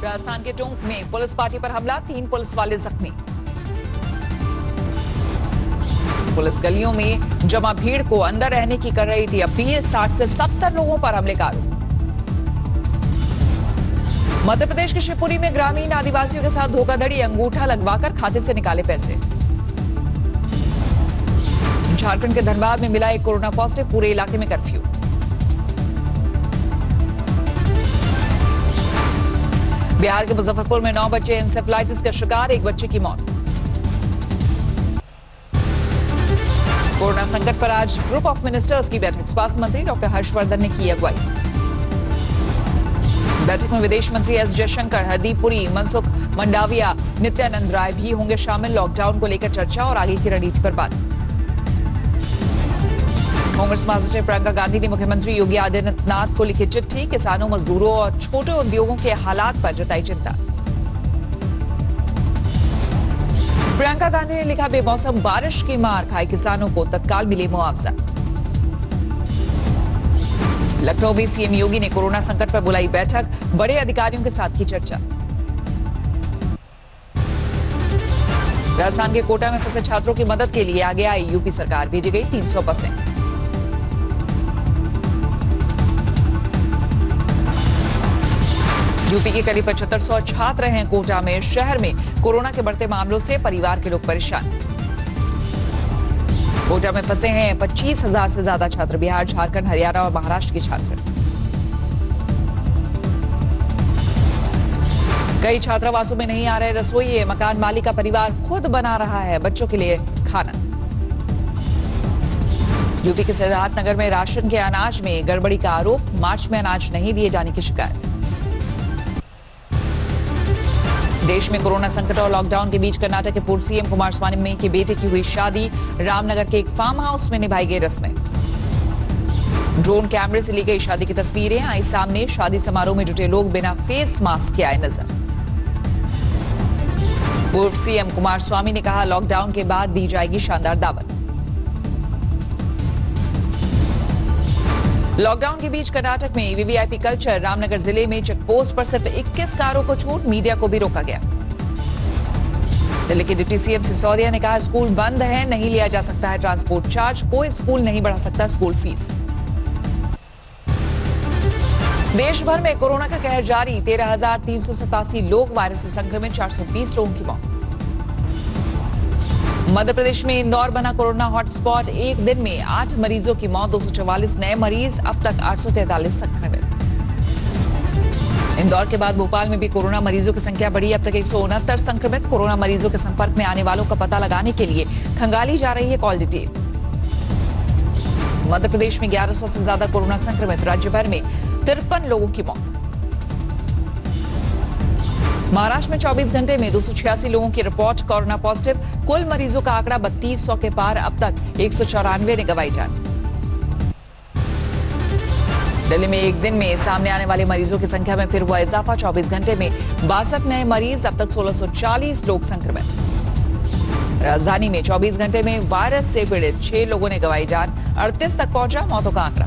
राजस्थान के टोंक में police party पर हमला, 3 पुलिस वाले जख्मी। पुलिस गलियों में जमा भीड़ को अंदर रहने की कर रही थी अपील, 60 से 70 लोगों पर हमले का आरोप। मध्य प्रदेश के शिवपुरी में ग्रामीण आदिवासियों के साथ धोखाधड़ी, अंगूठा लगवाकर खाते से निकाले पैसे। झारखंड के धनबाद में मिला एक कोरोना पॉजिटिव, पूरे इलाके में कर्फ्यू। बिहार के मुजफ्फरपुर में 9 बच्चे एंसेफेलाइटिस का शिकार, 1 बच्चे की मौत। कोरोना संकट पर आज ग्रुप ऑफ मिनिस्टर्स की बैठक, स्वास्थ्य मंत्री डॉक्टर हर्षवर्धन ने की अगुवाई। बैठक में विदेश मंत्री एस जयशंकर, हरदीप पुरी, मनसुख मंडाविया, नित्यानंद राय भी होंगे शामिल। लॉकडाउन को लेकर चर्चा और आगे की रणनीति पर बात। कांग्रेस महासचिव प्रियंका गांधी ने मुख्यमंत्री योगी आदित्यनाथ को लिखी चिट्ठी, किसानों, मजदूरों और छोटे उद्योगों के हालात पर जताई चिंता। प्रियंका गांधी ने लिखा, बेमौसम बारिश की मार खाए किसानों को तत्काल मिले मुआवजा। लखनऊ में सीएम योगी ने कोरोना संकट पर बुलाई बैठक, बड़े अधिकारियों के साथ की चर्चा। राजस्थान के कोटा में फंसे छात्रों की मदद के लिए आगे आई यूपी सरकार, भेजी गई 300 बसें। यूपी के करीब 7500 छात्र हैं कोटा में। शहर में कोरोना के बढ़ते मामलों से परिवार के लोग परेशान। कोटा में फंसे हैं 25,000 से ज्यादा छात्र, बिहार, झारखंड, हरियाणा और महाराष्ट्र के छात्र। कई छात्रावासों में नहीं आ रहे रसोइये, मकान मालिक का परिवार खुद बना रहा है बच्चों के लिए खाना। यूपी के सिद्धार्थनगर में राशन के अनाज में गड़बड़ी का आरोप, मार्च में अनाज नहीं दिए जाने की शिकायत। देश में कोरोना संकट और लॉकडाउन के बीच कर्नाटक के पूर्व सीएम कुमारस्वामी के बेटे की हुई शादी, रामनगर के एक फार्म हाउस में निभाई गई रस्में। ड्रोन कैमरे से ली गई शादी की तस्वीरें आई सामने, शादी समारोह में जुटे लोग बिना फेस मास्क के आए नजर। पूर्व सीएम कुमारस्वामी ने कहा, लॉकडाउन के बाद दी जाएगी शानदार दावत। लॉकडाउन के बीच कर्नाटक में वीवीआईपी कल्चर, रामनगर जिले में चेकपोस्ट पर सिर्फ 21 कारों को छूट, मीडिया को भी रोका गया। दिल्ली के डिप्टी सीएम सिसोदिया ने कहा, स्कूल बंद है, नहीं लिया जा सकता है ट्रांसपोर्ट चार्ज, कोई स्कूल नहीं बढ़ा सकता स्कूल फीस। देश भर में कोरोना का कहर जारी, 13,387 लोग वायरस से संक्रमित, 420 लोगों की मौत। मध्य प्रदेश में इंदौर बना कोरोना हॉटस्पॉट, एक दिन में 8 मरीजों की मौत, 244 नए मरीज, अब तक 843 संक्रमित। इंदौर के बाद भोपाल में भी कोरोना मरीजों की संख्या बढ़ी, अब तक 169 संक्रमित। कोरोना मरीजों के संपर्क में आने वालों का पता लगाने के लिए खंगाली जा रही है कॉल डिटेल। मध्य प्रदेश में 1100 से ज्यादा कोरोना संक्रमित, राज्य भर में 53 लोगों की मौत। महाराष्ट्र में 24 घंटे में 286 लोगों की रिपोर्ट कोरोना पॉजिटिव, कुल मरीजों का आंकड़ा 3200 के पार, अब तक 194 ने गंवाई जान। दिल्ली में एक दिन में सामने आने वाले मरीजों की संख्या में फिर हुआ इजाफा, 24 घंटे में 62 नए मरीज, अब तक 1640 लोग संक्रमित। राजधानी में 24 घंटे में वायरस से पीड़ित 6 लोगों ने गंवाई जान, 38 तक पहुंचा मौतों का आंकड़ा।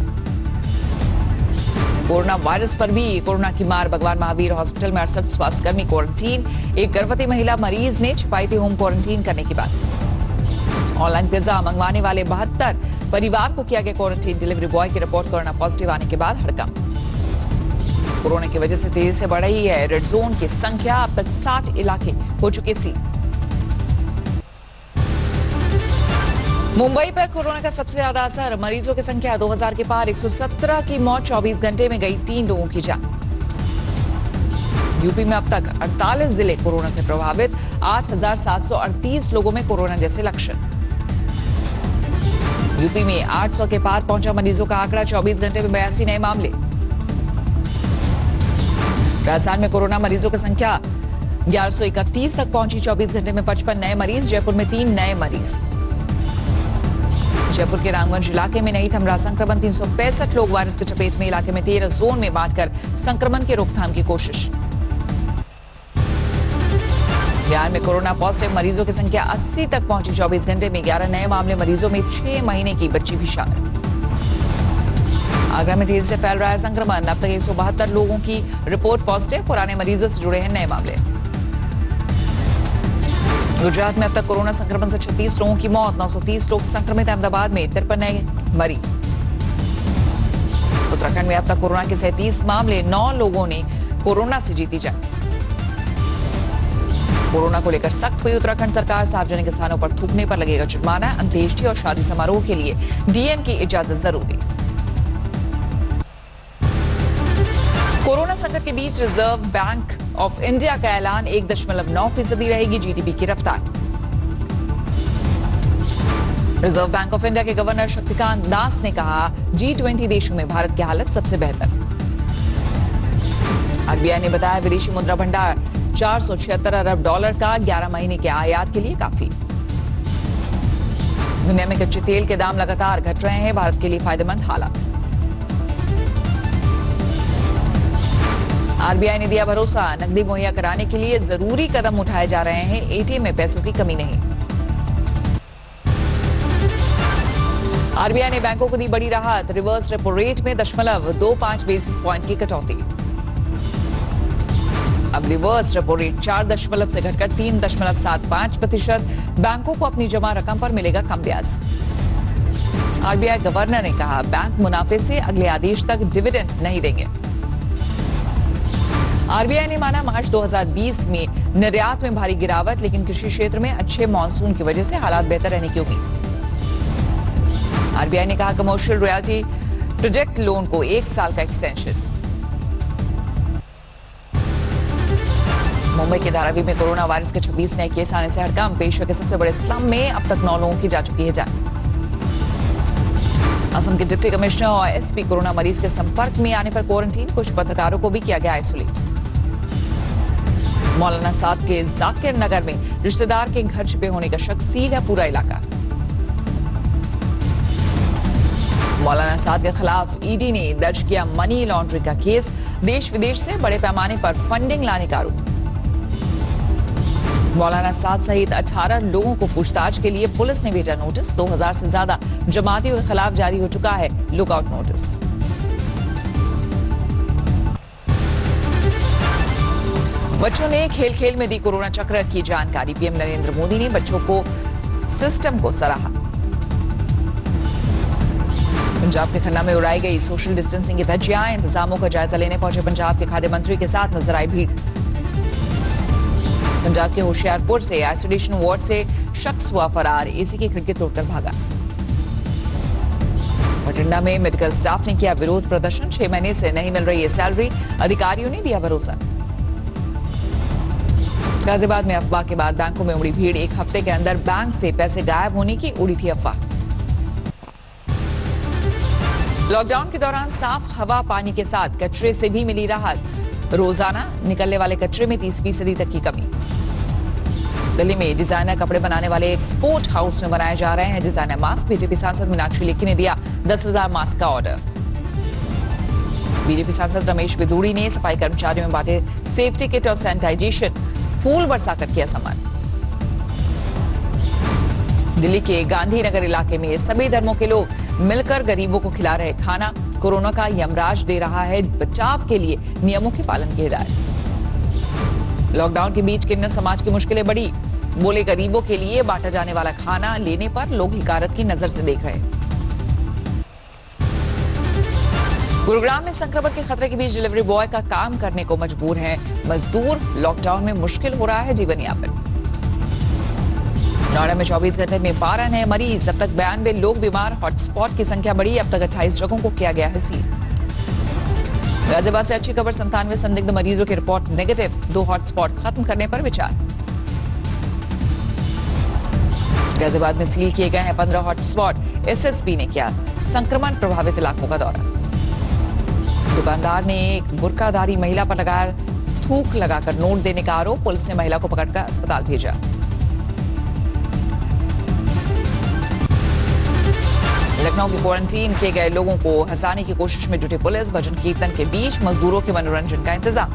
कोरोना वायरस पर भी कोरोना की मार, भगवान महावीर हॉस्पिटल में 68 स्वास्थ्यकर्मी क्वारंटीन, एक गर्भवती महिला मरीज ने छिपाई थी होम क्वारंटीन करने की बात। ऑनलाइन पिज्जा मंगवाने वाले 72 परिवार को किया गया क्वारंटीन, डिलीवरी बॉय की रिपोर्ट कोरोना पॉजिटिव आने के बाद हड़कंप। कोरोना की वजह से तेजी से बढ़ रही है रेड जोन की संख्या, अब तक 60 इलाके हो चुके सील। मुंबई पर कोरोना का सबसे ज्यादा असर, मरीजों की संख्या 2000 के पार, 117 की मौत, 24 घंटे में गई 3 लोगों की जान। यूपी में अब तक 48 जिले कोरोना से प्रभावित, 8738 लोगों में कोरोना जैसे लक्षण। यूपी में 800 के पार पहुंचा मरीजों का आंकड़ा, 24 घंटे में 82 नए मामले। राजस्थान में कोरोना मरीजों की संख्या 1131 तक पहुंची, 24 घंटे में 55 नए मरीज, जयपुर में 3 नए मरीज। जयपुर के रामगंज इलाके में नहीं थम रहा संक्रमण, 365 लोग वायरस की चपेट में, इलाके में 13 जोन में बांटकर संक्रमण की रोकथाम की कोशिश। बिहार में कोरोना पॉजिटिव मरीजों की संख्या 80 तक पहुंची, 24 घंटे में 11 नए मामले, मरीजों में 6 महीने की बच्ची भी शामिल। आगरा में तेजी से फैल रहा है संक्रमण। अब तक 172 लोगों की रिपोर्ट पॉजिटिव। पुराने मरीजों से जुड़े हैं नए मामले। गुजरात में अब तक कोरोना संक्रमण से 36 लोगों की मौत, 930 लोग संक्रमित। अहमदाबाद में 53 नए मरीज। उत्तराखंड में अब तक कोरोना के 37 मामले, 9 लोगों ने कोरोना से जीती जान। कोरोना को लेकर सख्त हुई उत्तराखंड सरकार। सार्वजनिक स्थानों पर थूकने पर लगेगा जुर्माना। अंत्येष्टि और शादी समारोह के लिए डीएम की इजाजत जरूरी। कोरोना संकट के बीच रिजर्व बैंक ऑफ इंडिया का ऐलान, 1.9% रहेगी जीडीपी की रफ्तार। रिजर्व बैंक ऑफ इंडिया के गवर्नर शक्तिकांत दास ने कहा, G20 देशों में भारत की हालत सबसे बेहतर। आरबीआई ने बताया, विदेशी मुद्रा भंडार $476 अरब का 11 महीने के आयात के लिए काफी। दुनिया में कच्चे तेल के दाम लगातार घट रहे हैं, भारत के लिए फायदेमंद हालात। आरबीआई ने दिया भरोसा, नकदी मुहैया कराने के लिए जरूरी कदम उठाए जा रहे हैं, एटीएम में पैसों की कमी नहीं। आरबीआई ने बैंकों को दी बड़ी राहत, रिवर्स रेपो रेट में 0.25 बेसिस पॉइंट की कटौती। अब रिवर्स रेपो रेट 4 से घटकर 3.75%। बैंकों को अपनी जमा रकम पर मिलेगा कम ब्याज। आरबीआई गवर्नर ने कहा, बैंक मुनाफे से अगले आदेश तक डिविडेंड नहीं देंगे। आरबीआई ने माना, मार्च 2020 में निर्यात में भारी गिरावट, लेकिन कृषि क्षेत्र में अच्छे मॉनसून की वजह से हालात बेहतर रहने की उम्मीद। आरबीआई ने कहा, कमर्शियल रियल्टी प्रोजेक्ट लोन को 1 साल का एक्सटेंशन। मुंबई के धारावी में कोरोना वायरस के 26 नए केस आने से हड़कंप। एशिया के सबसे बड़े स्लम में अब तक 9 लोगों की जा चुकी है जान। असम के डिप्टी कमिश्नर और एसपी कोरोना मरीज के संपर्क में आने पर क्वारंटीन। कुछ पत्रकारों को भी किया गया आइसोलेट। मौलाना साद के जाकिर नगर में रिश्तेदार के घर छिपे होने का शक, सील है पूरा इलाका। मौलाना साद के खिलाफ ईडी ने दर्ज किया मनी लॉन्ड्रिंग का केस। देश विदेश से बड़े पैमाने पर फंडिंग लाने का आरोप। मौलाना साद सहित 18 लोगों को पूछताछ के लिए पुलिस ने भेजा नोटिस। 2000 से ज्यादा जमातियों के खिलाफ जारी हो चुका है लुकआउट नोटिस। बच्चों ने खेल खेल में दी कोरोना चक्र की जानकारी। पीएम नरेंद्र मोदी ने बच्चों को सिस्टम को सराहा। पंजाब के खन्ना में उड़ाई गई सोशल डिस्टेंसिंग की धज्जियां। इंतजामों का जायजा लेने पहुंचे पंजाब के खाद्य मंत्री के साथ नजर आई भीड़। पंजाब के होशियारपुर से आइसोलेशन वार्ड से शख्स हुआ फरार, एसी की खिड़की तोड़कर भागा। बठिंडा में मेडिकल स्टाफ ने किया विरोध प्रदर्शन। 6 महीने से नहीं मिल रही है सैलरी, अधिकारियों ने दिया भरोसा। गाजियाबाद में अफवाह के बाद बैंकों में उमड़ी भीड़। 1 हफ्ते के अंदर बैंक से पैसे गायब होने की उड़ी थी अफवाह। लॉकडाउन के दौरान साफ हवा पानी के साथ कचरे से भी मिली राहत। रोजाना निकलने वाले कचरे में 30% तक की कमी। दिल्ली में डिजाइनर कपड़े बनाने वाले एक्सपोर्ट हाउस में बनाए जा रहे हैं डिजाइनर मास्क। बीजेपी सांसद मीनाक्षी लेखी ने दिया 10,000 मास्क का ऑर्डर। बीजेपी सांसद रमेश बिधूड़ी ने सफाई कर्मचारियों में बांटे सेफ्टी किट और सैनिटाइजेशन, फूल बरसाकर किया सम्मान। दिल्ली के गांधीनगर इलाके में सभी धर्मों के लोग मिलकर गरीबों को खिला रहे खाना। कोरोना का यमराज दे रहा है बचाव के लिए नियमों के पालन की हिदायत। लॉकडाउन के बीच किन्नर समाज की मुश्किलें बढ़ी। बोले, गरीबों के लिए बांटा जाने वाला खाना लेने पर लोग हिकारत की नजर से देख रहे। गुरुग्राम में संक्रमण के खतरे के बीच डिलीवरी बॉय का काम करने को मजबूर हैं मजदूर। लॉकडाउन में मुश्किल हो रहा है जीवन यापन। नोएडा में 24 घंटे में 12 नए मरीज। अब तक 92 लोग बीमार। हॉटस्पॉट की संख्या बढ़ी। अब तक 28 जगहों को किया गया है सील। गाजियाबाद से अच्छी खबर, 97 संदिग्ध मरीजों की रिपोर्ट नेगेटिव। 2 हॉटस्पॉट खत्म करने पर विचार। गाजियाबाद में सील किए गए हैं 15 हॉटस्पॉट। एसएसपी ने किया संक्रमण प्रभावित इलाकों का दौरा। दुकानदार ने एक बुर्काधारी महिला पर लगाया थूक लगाकर नोट देने का आरोप। पुलिस ने महिला को पकड़कर अस्पताल भेजा। लखनऊ के क्वारंटीन किए गए लोगों को हंसाने की कोशिश में जुटी पुलिस। भजन कीर्तन के बीच मजदूरों के मनोरंजन का इंतजाम।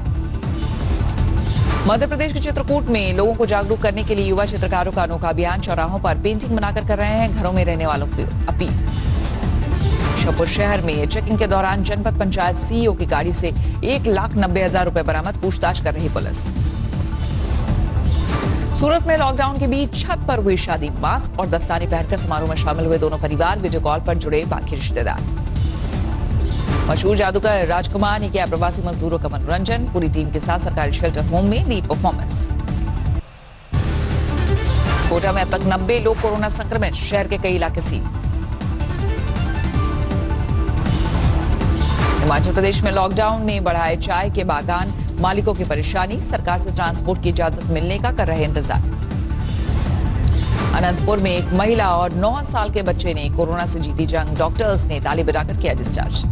मध्य प्रदेश के चित्रकूट में लोगों को जागरूक करने के लिए युवा चित्रकारों का अनोखा अभियान। चौराहों पर पेंटिंग बनाकर कर रहे हैं घरों में रहने वालों की अपील। श्योपुर शहर में चेकिंग के दौरान जनपद पंचायत सीईओ की गाड़ी से 1,90,000 रुपए बरामद, पूछताछ कर रही पुलिस। सूरत में लॉकडाउन के बीच छत पर हुई शादी, मास्क और दस्ताने पहनकर समारोह में शामिल हुए दोनों परिवार, वीडियो कॉल पर जुड़े बाकी रिश्तेदार। मशहूर जादूगर राजकुमार ने किया प्रवासी मजदूरों का मनोरंजन, पूरी टीम के साथ सरकारी शेल्टर होम में दी परफॉर्मेंस। कोटा में अब तक 90 लोग कोरोना संक्रमित, शहर के कई इलाके सील। हिमाचल प्रदेश में लॉकडाउन ने बढ़ाए चाय के बागान मालिकों की परेशानी, सरकार से ट्रांसपोर्ट की इजाजत मिलने का कर रहे इंतजार। अनंतपुर में एक महिला और 9 साल के बच्चे ने कोरोना से जीती जंग, डॉक्टर्स ने ताली बजाकर किया डिस्चार्ज।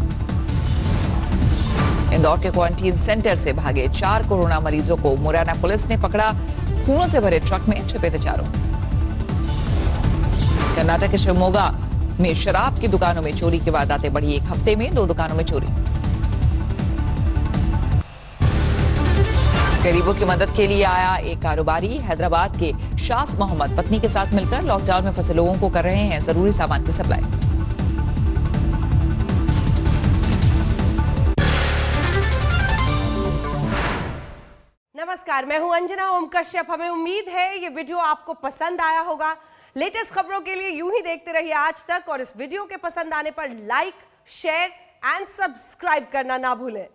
इंदौर के क्वारंटीन सेंटर से भागे 4 कोरोना मरीजों को मुरैना पुलिस ने पकड़ा, खूनों से भरे ट्रक में छिपे थे चारों। कर्नाटक के शिवमोगा में शराब की दुकानों में चोरी की वारदातें बढ़ी, एक हफ्ते में 2 दुकानों में चोरी। गरीबों की मदद के लिए आया एक कारोबारी, हैदराबाद के शास मोहम्मद पत्नी के साथ मिलकर लॉकडाउन में फंसे लोगों को कर रहे हैं जरूरी सामान की सप्लाई। नमस्कार, मैं हूं अंजना ओम कश्यप। हमें उम्मीद है ये वीडियो आपको पसंद आया होगा। लेटेस्ट खबरों के लिए यूं ही देखते रहिए आज तक, और इस वीडियो के पसंद आने पर लाइक, शेयर एंड सब्सक्राइब करना ना भूलें।